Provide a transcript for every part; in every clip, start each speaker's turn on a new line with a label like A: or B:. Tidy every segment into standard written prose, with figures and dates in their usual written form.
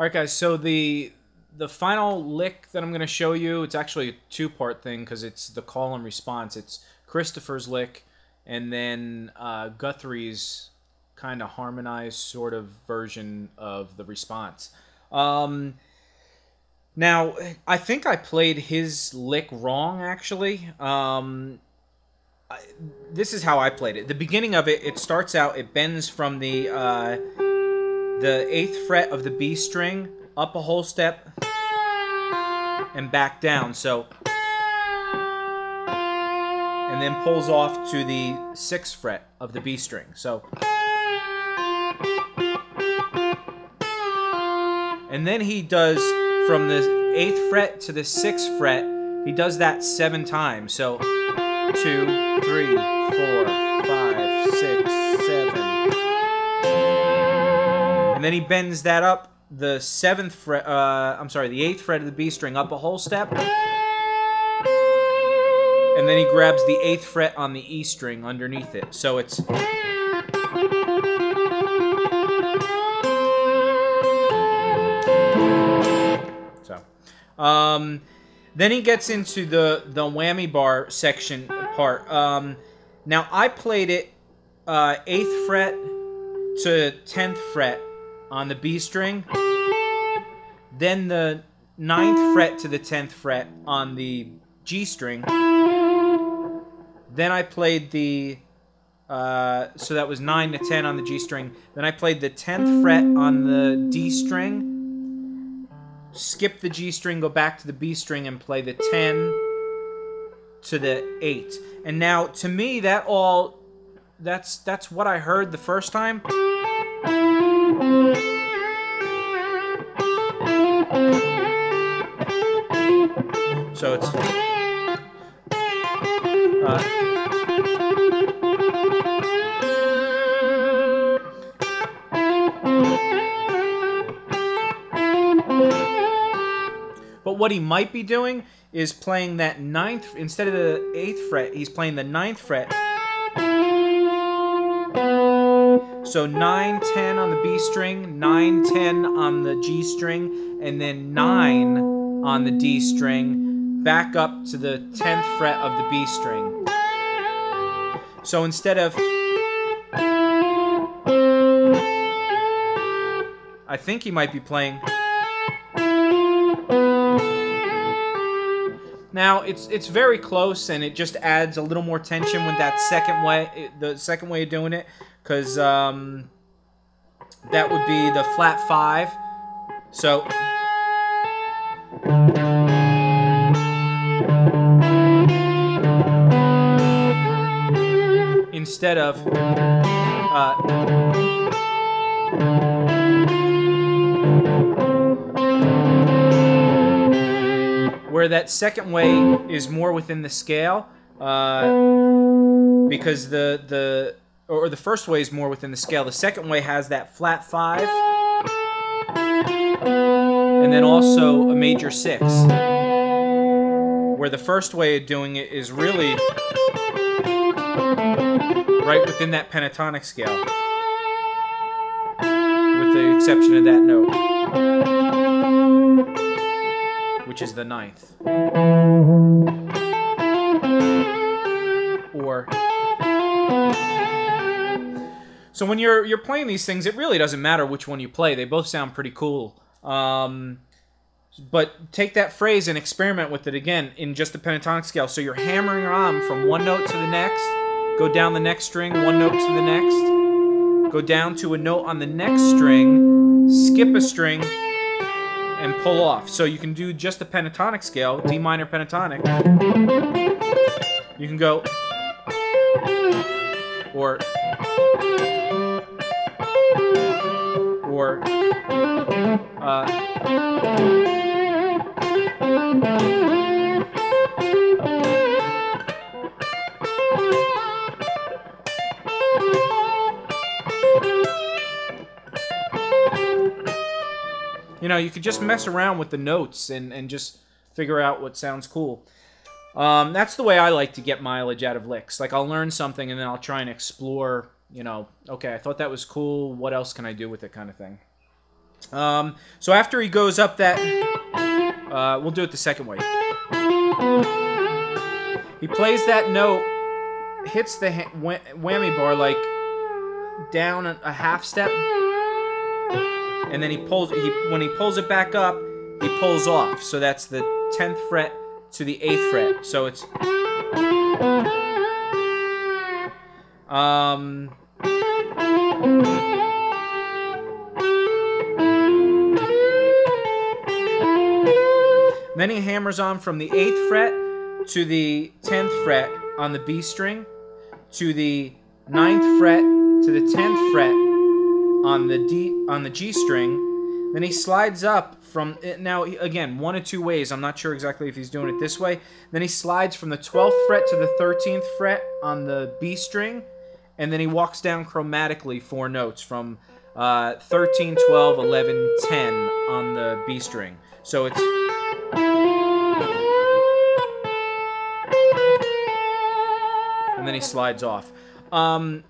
A: All right, guys. So the final lick that I'm going to show you, it's actually a two-part thing because it's the call and response. It's Christopher's lick and then Guthrie's kind of harmonized sort of version of the response. Now, I think I played his lick wrong, actually. This is how I played it. The beginning of it, it starts out, it bends from the 8th fret of the B string up a whole step and back down. So, and then pulls off to the 6th fret of the B string. So, and then he does from the 8th fret to the 6th fret, he does that 7 times. So, 2, 3, 4, 5, 6, 7. And then he bends that up the 7th fret, I'm sorry, the 8th fret of the B string up a whole step. And then he grabs the 8th fret on the E string underneath it. So it's... then he gets into the whammy bar section part. Now, I played it 8th fret to 10th fret on the B string. Then the 9th fret to the 10th fret on the G string. Then I played the... so that was 9 to 10 on the G string. Then I played the 10th fret on the D string. Skip the G string, go back to the B string, and play the 10 to the 8. And now, to me, that all... That's what I heard the first time. So it's... but what he might be doing is playing that 9th... Instead of the 8th fret, he's playing the 9th fret. So 9, 10 on the B string, 9, 10 on the G string, and then 9 on the D string, back up to the 10th fret of the B string. So instead of... I think he might be playing... Now, it's very close, and it just adds a little more tension with that second way, the second way of doing it, because that would be the flat 5. So... instead of... where that second way is more within the scale, because the first way is more within the scale. The second way has that flat 5, and then also a major 6. Where the first way of doing it is really right within that pentatonic scale, with the exception of that note, which is the 9th. Or... So when you're playing these things, it really doesn't matter which one you play. They both sound pretty cool. But take that phrase and experiment with it again in just the pentatonic scale. So you're hammering on from one note to the next, go down the next string, one note to the next, go down to a note on the next string, skip a string, and pull off. So you can do just the pentatonic scale, D minor pentatonic. You can go... Or... you know, you could just mess around with the notes and just figure out what sounds cool. That's the way I like to get mileage out of licks. Like, I'll learn something and then I'll try and explore, you know, okay, I thought that was cool, what else can I do with it, kind of thing. So after he goes up that, we'll do it the second way. He plays that note, hits the whammy bar like down a half step, and then he pulls. When he pulls it back up, he pulls off. So that's the 10th fret to the 8th fret. So it's then he hammers on from the 8th fret to the 10th fret on the B string, to the 9th fret to the 10th fret on the G string. Then he slides up from now again 1 of 2 ways. I'm not sure exactly if he's doing it this way. Then he slides from the 12th fret to the 13th fret on the B string, and then he walks down chromatically 4 notes from 13, 12, 11, 10 on the B string. So it's and then he slides off.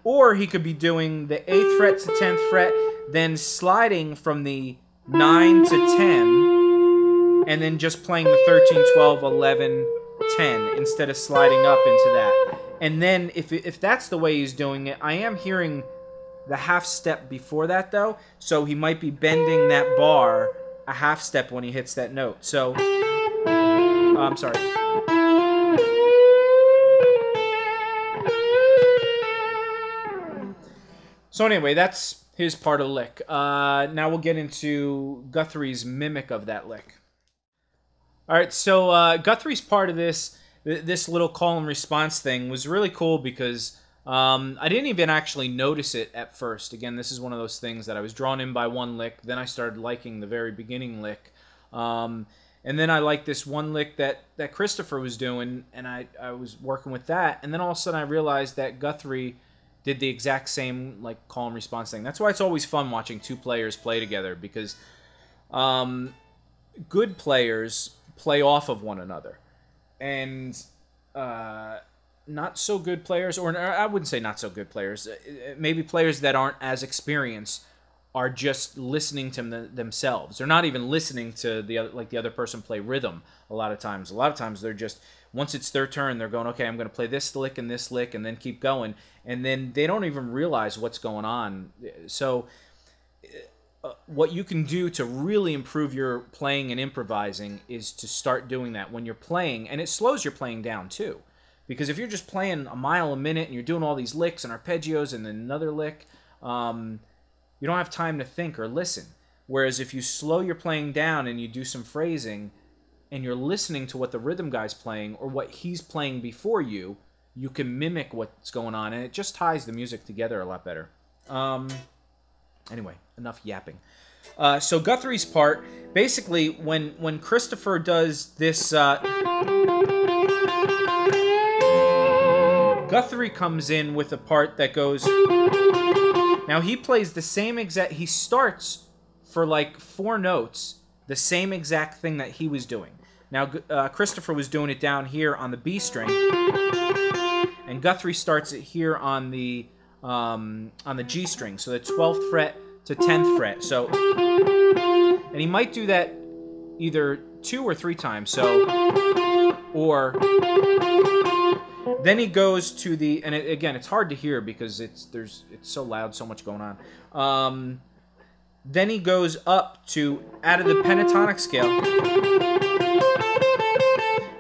A: Or he could be doing the 8th fret to 10th fret, then sliding from the 9 to 10, and then just playing the 13, 12, 11, 10 instead of sliding up into that. And then if that's the way he's doing it, I am hearing the half step before that though, so he might be bending that bar a half step when he hits that note. So, I'm sorry. So anyway, that's his part of the lick. Now we'll get into Guthrie's mimic of that lick. All right, so Guthrie's part of this little call and response thing was really cool because I didn't even actually notice it at first. Again, this is one of those things that I was drawn in by one lick, then I started liking the very beginning lick. And then I liked this one lick that Christopher was doing, and I was working with that, and then all of a sudden I realized that Guthrie did the exact same like call and response thing. That's why it's always fun watching 2 players play together, because good players play off of one another, and not so good players, or I wouldn't say not so good players, maybe players that aren't as experienced are just listening to themselves. They're not even listening to the other person play rhythm. A lot of times they're just, once it's their turn, they're going, okay, I'm going to play this lick, and then keep going, and then they don't even realize what's going on. So what you can do to really improve your playing and improvising is to start doing that when you're playing, and it slows your playing down too. Because if you're just playing a mile a minute and you're doing all these licks and arpeggios and then another lick, you don't have time to think or listen. Whereas if you slow your playing down and you do some phrasing and you're listening to what the rhythm guy's playing or what he's playing before you, you can mimic what's going on, and it just ties the music together a lot better. Anyway, enough yapping. So Guthrie's part, basically, when Christopher does this, Guthrie comes in with a part that goes. Now he plays the same exact. He starts for like 4 notes, the same exact thing that he was doing. Now Christopher was doing it down here on the B string, and Guthrie starts it here on the G string, so the 12th fret to 10th fret. So, and he might do that either 2 or 3 times. So, or then he goes to the, and again, it's hard to hear because it's so loud, so much going on. Then he goes up to, out of the pentatonic scale,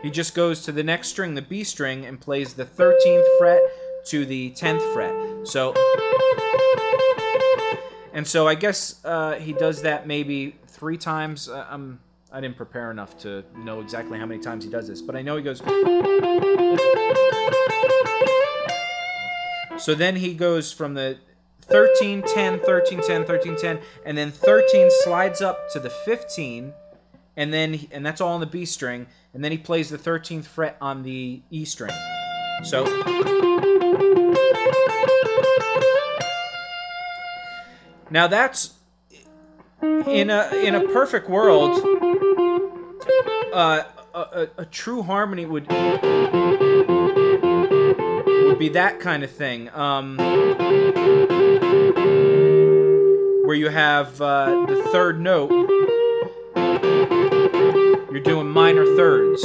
A: he just goes to the next string, the B string, and plays the 13th fret to the 10th fret. So, and so I guess he does that maybe 3 times. I didn't prepare enough to know exactly how many times he does this, but I know he goes. So then he goes from the 13, 10, 13, 10, 13, 10, and then 13 slides up to the 15, and that's all on the B string, and then he plays the 13th fret on the E string. So now that's in a perfect world. A true harmony would be that kind of thing. where you have the third note, you're doing minor thirds.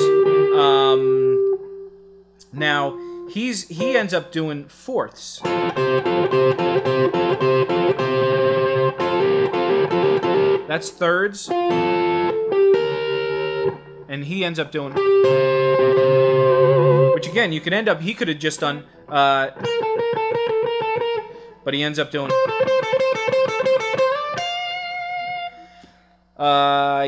A: Now he ends up doing fourths. That's thirds, and he ends up doing, which again you could end up. He could have just done, but he ends up doing.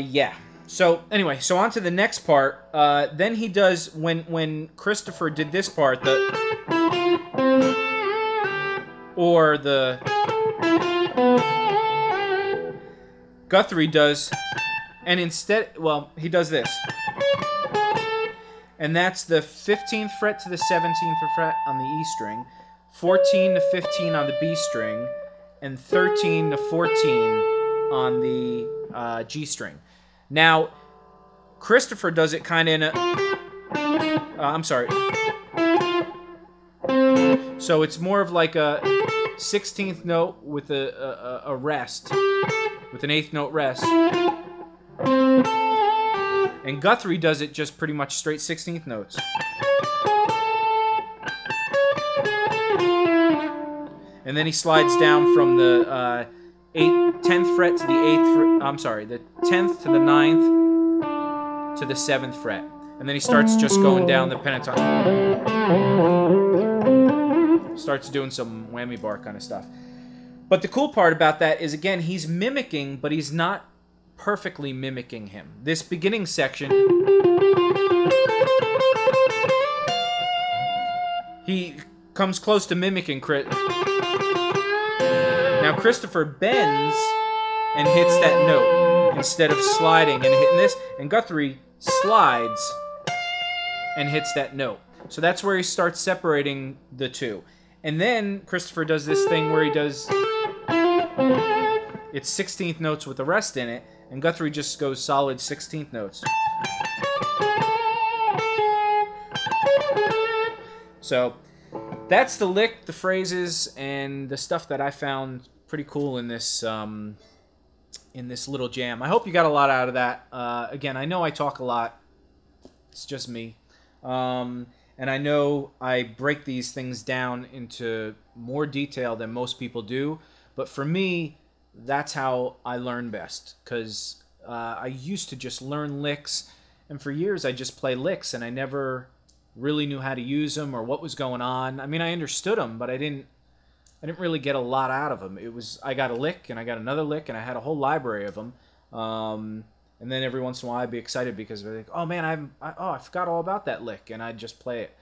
A: Yeah. So anyway, so on to the next part. Then he does when Christopher did this part, Guthrie does, and instead, well, he does this, and that's the 15th fret to the 17th fret on the E string, 14 to 15 on the B string, and 13 to 14 on the G string. Now, Christopher does it kind of in a... I'm sorry. So it's more of like a 16th note with a rest, with an 8th note rest. And Guthrie does it just pretty much straight 16th notes. And then he slides down from the 10th fret to the 8th, I'm sorry, the 10th to the 9th to the 7th fret. And then he starts just going down the pentatonic. Starts doing some whammy bar kind of stuff. But the cool part about that is, again, he's mimicking, but he's not perfectly mimicking him. This beginning section, he comes close to mimicking Now Christopher bends and hits that note instead of sliding and hitting this, and Guthrie slides and hits that note. So that's where he starts separating the two. And then Christopher does this thing where he does, it's 16th notes with the rest in it, and Guthrie just goes solid 16th notes. So that's the lick, the phrases, and the stuff that I found pretty cool in this little jam. I hope you got a lot out of that. Again, I know I talk a lot. It's just me. And I know I break these things down into more detail than most people do. But for me, that's how I learn best. Because I used to just learn licks. And for years, I just play licks. And I never really knew how to use them or what was going on. I mean, I understood them, but I didn't really get a lot out of them. It was, I got a lick, and I got another lick, and I had a whole library of them. And then every once in a while I'd be excited because they're like, oh man, I forgot all about that lick, and I'd just play it.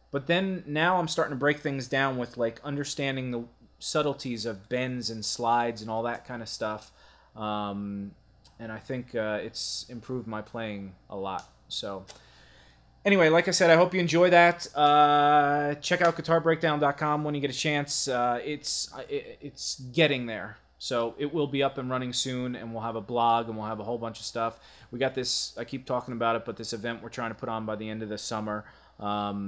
A: But then now I'm starting to break things down with like understanding the subtleties of bends and slides and all that kind of stuff. And I think it's improved my playing a lot. So anyway, like I said, I hope you enjoy that. Check out guitarbreakdown.com when you get a chance. It's getting there. So it will be up and running soon, and we'll have a blog, and we'll have a whole bunch of stuff. We got this, I keep talking about it, but this event we're trying to put on by the end of the summer. I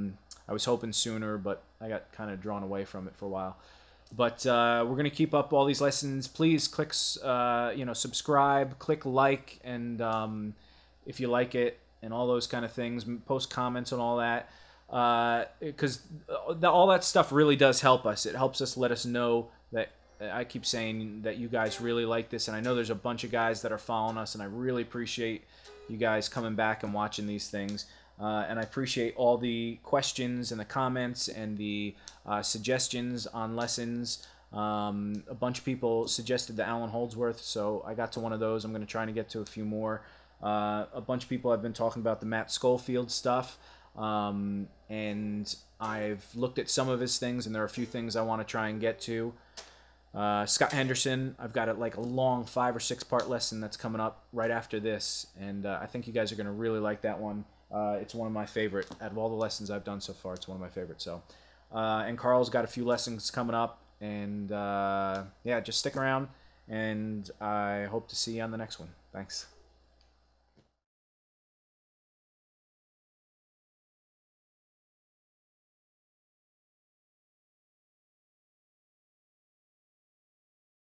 A: was hoping sooner, but I got kind of drawn away from it for a while. But we're going to keep up all these lessons. Please click, subscribe, click like, and if you like it, and all those kind of things, post comments and all that. Because all that stuff really does help us. It helps us let us know that, I keep saying that you guys really like this, and I know there's a bunch of guys that are following us, and I really appreciate you guys coming back and watching these things. And I appreciate all the questions and the comments and the suggestions on lessons. A bunch of people suggested the Alan Holdsworth, so I got to one of those. I'm going to try and get to a few more. A bunch of people have been talking about the Matt Schofield stuff, and I've looked at some of his things, and there are a few things I want to try and get to. Scott Henderson, I've got like a long 5 or 6 part lesson that's coming up right after this, and I think you guys are going to really like that one. It's one of my favorite. Out of all the lessons I've done so far, it's one of my favorites. So, and Carl's got a few lessons coming up, and yeah, just stick around, and I hope to see you on the next one. Thanks.